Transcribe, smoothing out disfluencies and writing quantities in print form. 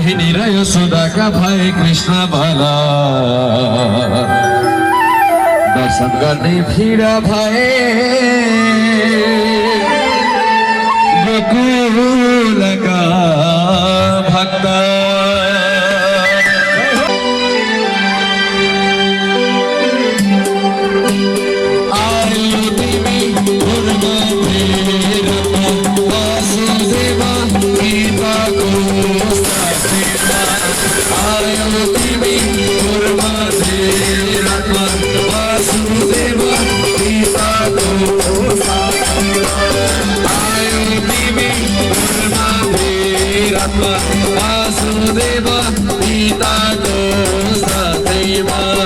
मोहिनी र यशोदाका भए कृष्ण बाला दर्शन गर्ने भिड भए गोकुलका भक्त वासुदेव पिताको साथैमा